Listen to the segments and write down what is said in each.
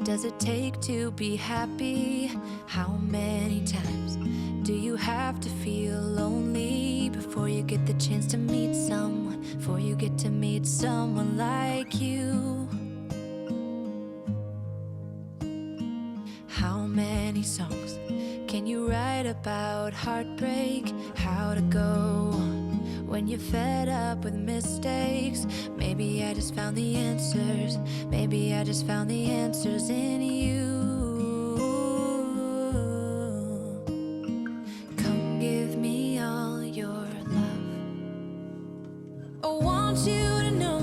does it take to be happy? How many times do you have to feel lonely before you get the chance to meet someone, before you get to meet someone like you? How many songs can you write about heartbreak? How to go on when you're fed up with mistakes? Maybe I just found the answers. Maybe I just found the answers in you. Come give me all your love. I want you to know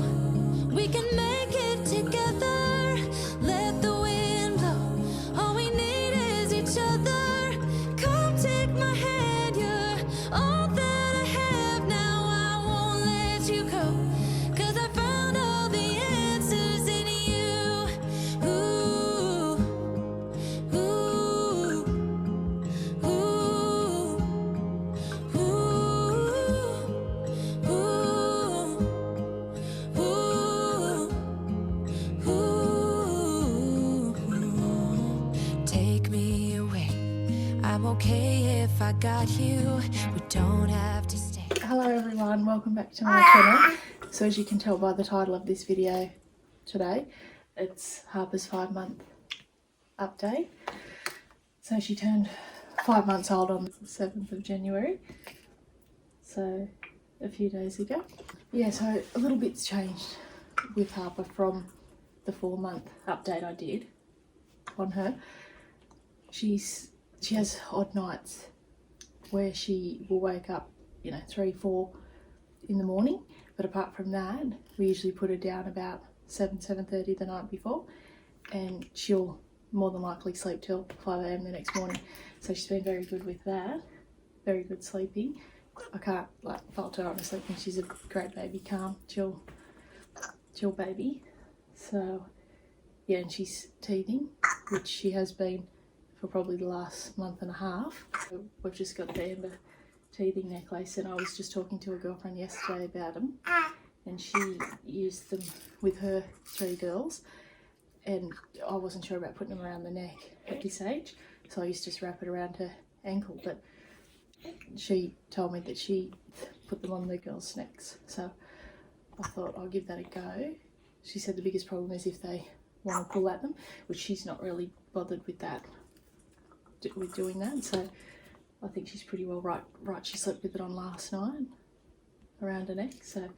we can make it together. Let the wind blow. All we need is each other. Come take my hand. You're all that I have now. I won't let you go, 'cause I found all the answers in you. Ooh, ooh, ooh, ooh. Take me away. I'm okay if I got you. We don't have to stay. Hello everyone, welcome back to my channel. So as you can tell by the title of this video today, it's Harper's 5-month update. So she turned 5 months old on the 7th of January, so a few days ago. Yeah, so a little bit's changed with Harper from the 4-month update I did on her. She has odd nights where she will wake up, 3, 4 in the morning, but apart from that, we usually put her down about 7:30 the night before, and she'll more than likely sleep till 5 a.m. the next morning. So she's been very good with that, very good sleeping. I can't fault her on her sleeping. She's a great baby, calm, chill baby. So yeah, and she's teething, which she has been for probably the last month and a half. So we've just got the Amber teething necklace, and I was just talking to a girlfriend yesterday about them, and she used them with her 3 girls, and I wasn't sure about putting them around the neck at this age, so I used to just wrap it around her ankle, but she told me that she put them on the girls' necks, so I thought I'll give that a go. She said the biggest problem is if they want to pull at them, which she's not really bothered with that, with doing that, so I think she's pretty well right. She slept with it on last night around her neck, so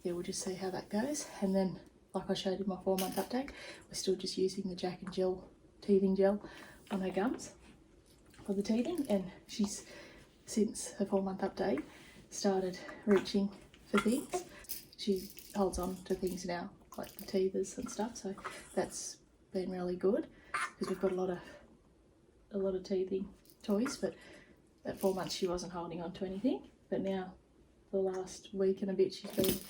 yeah, we'll just see how that goes. And then, like I showed in my 4-month update, we're still just using the Jack and Jill teething gel on her gums for the teething, and she's, since her 4-month update, started reaching for things. She holds on to things now, like the teethers and stuff, so that's been really good, because we've got a lot of teething toys, but at 4 months she wasn't holding on to anything, but now the last week and a bit she's been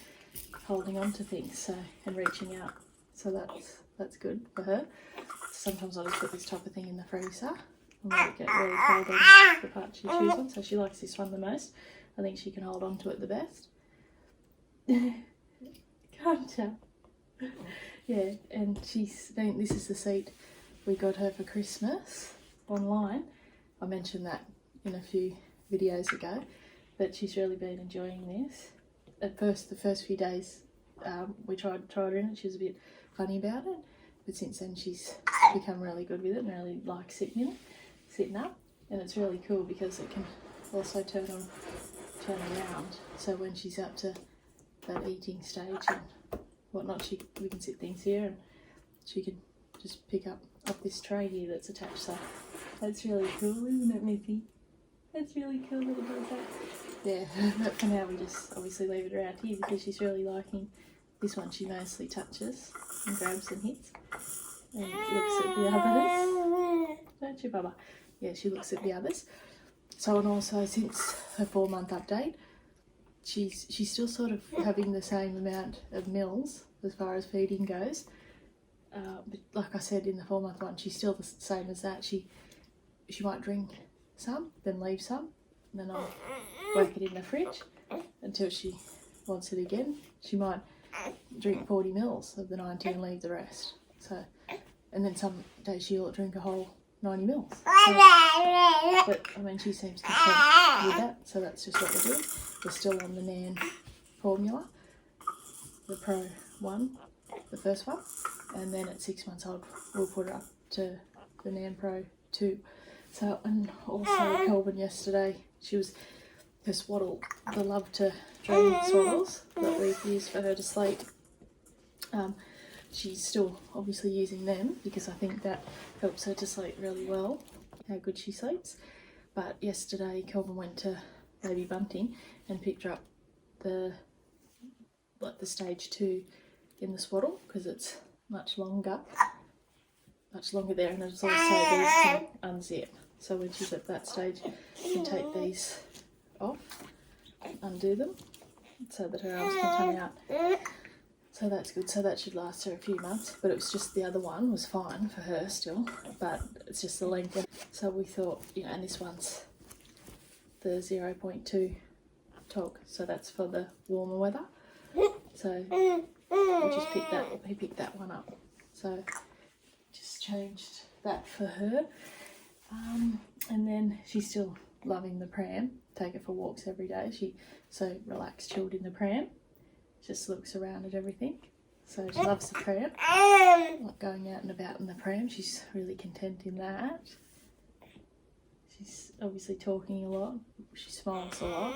holding on to things, so, and reaching out, so that's good for her. Sometimes I just put this type of thing in the freezer and let it get really cold on the part she chews on, so she likes this one the most. I think she can hold on to it the best. Can't tell. Yeah, and this is the seat we got her for Christmas online. I mentioned that in a few videos ago, but she's really been enjoying this. At first, the first few days we tried her in it, she was a bit funny about it, but since then she's become really good with it and really likes sitting up, and it's really cool because it can also turn around, so when she's up to that eating stage and whatnot, we can sit things here and she can just pick up off this tray here that's attached, so that's really cool, isn't it, Missy? That's really cool that it does that. Yeah, but for now we just obviously leave it around here because she's really liking this one. She mostly touches and grabs and hits and looks at the others. Don't you, Bubba? Yeah, she looks at the others. So, and also since her 4-month update, she's still sort of having the same amount of mils as far as feeding goes. But like I said in the 4-month one, she's still the same as that. She might drink some, then leave some, and then I'll whack it in the fridge until she wants it again. She might drink 40 mils of the 90 and leave the rest. So And then some days she'll drink a whole 90 mils. So, but I mean, she seems content with that, so that's just what we're doing. We're still on the Nan formula, the Pro 1, the first one, and then at 6 months old we'll put her up to the Nan Pro 2. So, and also Kelvin yesterday, she was her swaddle, the love to dream swaddles that we've used for her to sleep. She's still obviously using them because I think that helps her to sleep really well, how good she sleeps. But yesterday Kelvin went to Baby Bunting and picked her up the stage 2 in the swaddle because it's much longer there, and it's also these can unzip. So when she's at that stage, you can take these off, undo them, so that her arms can come out. So that's good. So that should last her a few months. But it was just the other one was fine for her still, but it's just the length. So we thought, you know, and this one's the 0.2 tog, so that's for the warmer weather. So we just picked that. He picked that one up. So just changed that for her. And then she's still loving the pram. Take her for walks every day. She's so relaxed, chilled in the pram. Just looks around at everything. So she loves the pram. Like going out and about in the pram. She's really content in that. She's obviously talking a lot. She smiles a lot.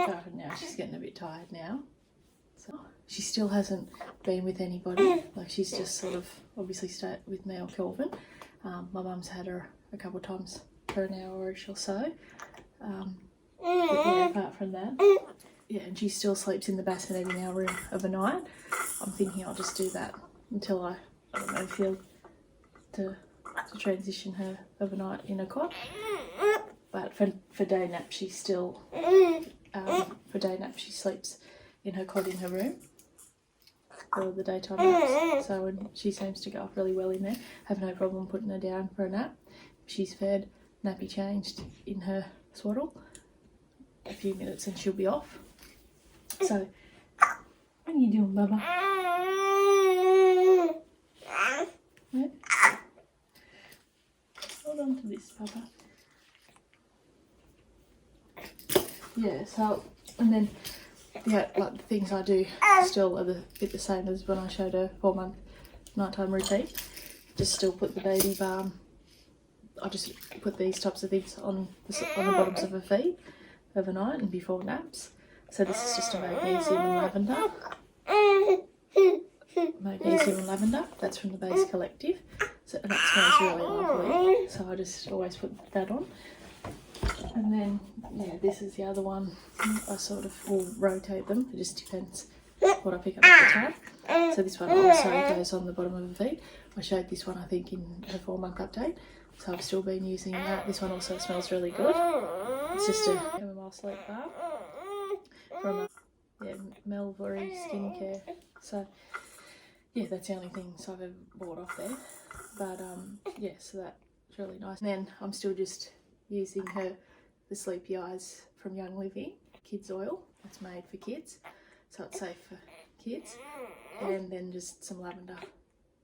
But now she's getting a bit tired now. So she still hasn't been with anybody. Like she's just sort of obviously stayed with me or Kelvin. My mum's had her a couple of times for an hour-ish or so. But yeah, apart from that, yeah, and she still sleeps in the bassinet in our room of a night. I'm thinking I'll just do that until I don't know, feel to transition her overnight in a cot. But for day nap, she still she sleeps in her cot in her room for the daytime naps. So when she seems to go off really well in there, have no problem putting her down for a nap. She's fed, nappy changed in her swaddle, a few minutes and she'll be off. So, what are you doing, Bubba? Yeah? Hold on to this, Bubba. Yeah, so, and then, yeah, like the things I do still are a bit the same as when I showed her 4-month nighttime routine. Just still put the baby balm. I just put these types of things on the bottoms of her feet overnight and before naps. So this is just a magnesium and lavender. Magnesium and lavender. That's from the Base Collective. So and that smells really lovely. So I just always put that on. And then yeah, this is the other one. I sort of will rotate them. It just depends what I pick up at the time. So this one also goes on the bottom of her feet. I showed this one I think in her 4-month update. So I've still been using that. This one also smells really good. It's just a chamomile sleep bar from Melbury Skincare. So yeah, that's the only things I've ever bought off there. But yeah, so that's really nice. And then I'm still just using the Sleepy Eyes from Young Living kids oil. It's made for kids, so it's safe for kids. And then just some lavender.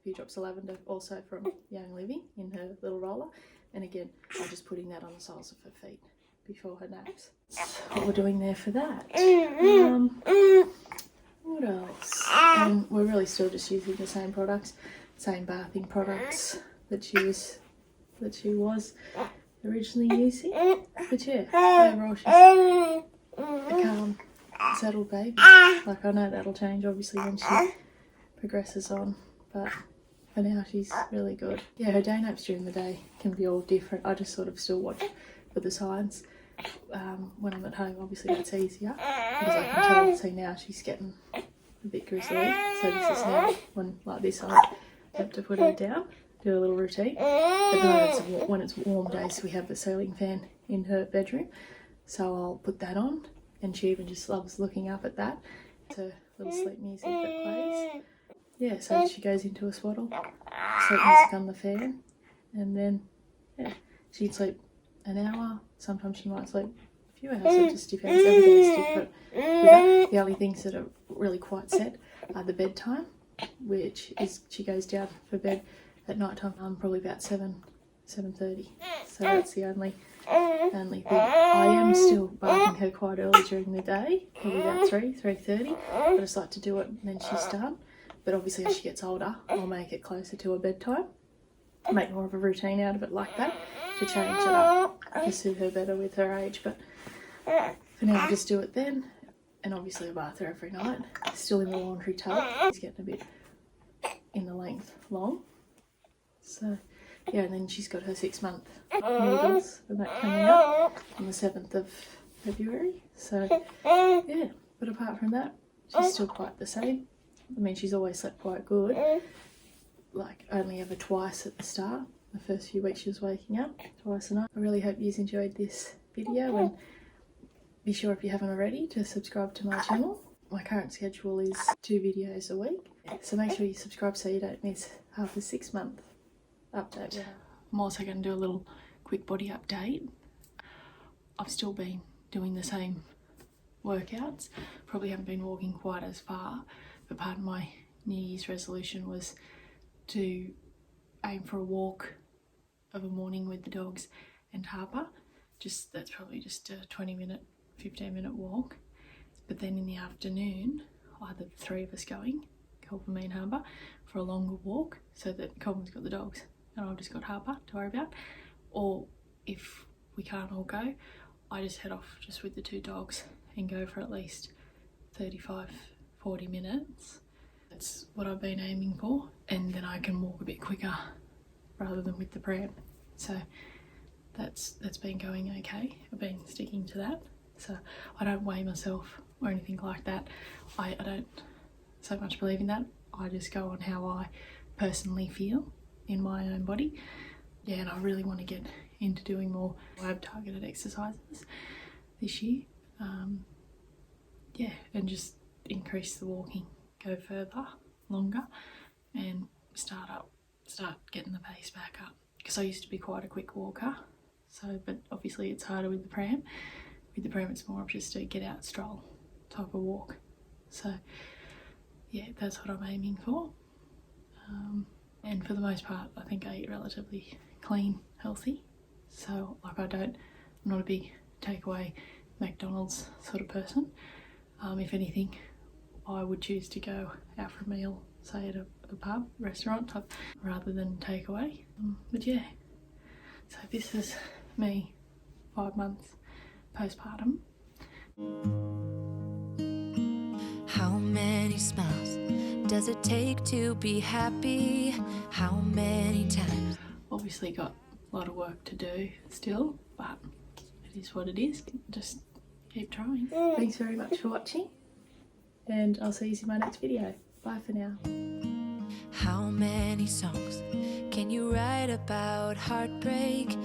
Few drops of lavender also from Young Living in her little roller, and again I'm just putting that on the soles of her feet before her naps. That's what we're doing there for that. What else? We're really still just using the same products, same bathing products that she was originally using. But yeah, overall she's a calm, settled baby. Like I know that'll change obviously when she progresses on, but for now she's really good. Yeah, her day naps during the day can be all different. I just sort of still watch for the signs. When I'm at home obviously that's easier because I can tell, see now she's getting a bit grizzly. So this is now when like this I have to put her down, do a little routine. But then when it's warm days we have the ceiling fan in her bedroom. So I'll put that on and she even just loves looking up at that. It's a little sleep music that plays. Yeah, so she goes into a swaddle, sleep music on the fan, and then yeah, she'd sleep an hour. Sometimes she might sleep a few hours. It just depends. Every day's different. With the only things that are really quite set are the bedtime, which is she goes down for bed at night time, probably about 7:30. So that's the only thing. I am still barking her quite early during the day, probably about 3:30. I just like to do it when she's done. But obviously as she gets older, I'll make it closer to her bedtime. Make more of a routine out of it like that to change it up to suit her better with her age. But for now, I just do it then. And obviously I bath her every night. Still in the laundry tub. She's getting a bit in the length long. So yeah, and then she's got her 6-month needles and that coming up on the 7th of February. So yeah, but apart from that, she's still quite the same. I mean, she's always slept quite good. Like only ever twice at the start. The first few weeks she was waking up twice a night. I really hope you enjoyed this video, and be sure, if you haven't already, to subscribe to my channel. My current schedule is 2 videos a week. So make sure you subscribe so you don't miss Harper's 6-month update. I'm also going to do a little quick body update. I've still been doing the same workouts. Probably haven't been walking quite as far, but part of my New Year's resolution was to aim for a walk of a morning with the dogs and Harper. That's probably just a 20-minute, 15-minute walk. But then in the afternoon, either the 3 of us going, Colvin, me and Harper, for a longer walk, so that Colvin's got the dogs and I've just got Harper to worry about. Or if we can't all go, I just head off just with the 2 dogs and go for at least 35-40 minutes. That's what I've been aiming for, and then I can walk a bit quicker rather than with the pram. So that's been going okay. I've been sticking to that. So I don't weigh myself or anything like that. I don't so much believe in that. I just go on how I personally feel in my own body. Yeah, and I really want to get into doing more lab targeted exercises this year. Yeah, and just increase the walking, go further, longer, and start getting the pace back up. Because I used to be quite a quick walker, but obviously it's harder with the pram. With the pram it's more of just a get out, stroll type of walk. So yeah, that's what I'm aiming for. And for the most part, I think I eat relatively clean, healthy. So like I'm not a big takeaway McDonald's sort of person. If anything, I would choose to go out for a meal, say at a pub, restaurant type, rather than takeaway. But yeah, so this is me 5 months postpartum. How many smiles does it take to be happy? How many times? Obviously got a lot of work to do still, but it is what it is. Just keep trying. Thanks very much for watching, and I'll see you in my next video. Bye for now. How many songs can you write about heartbreak?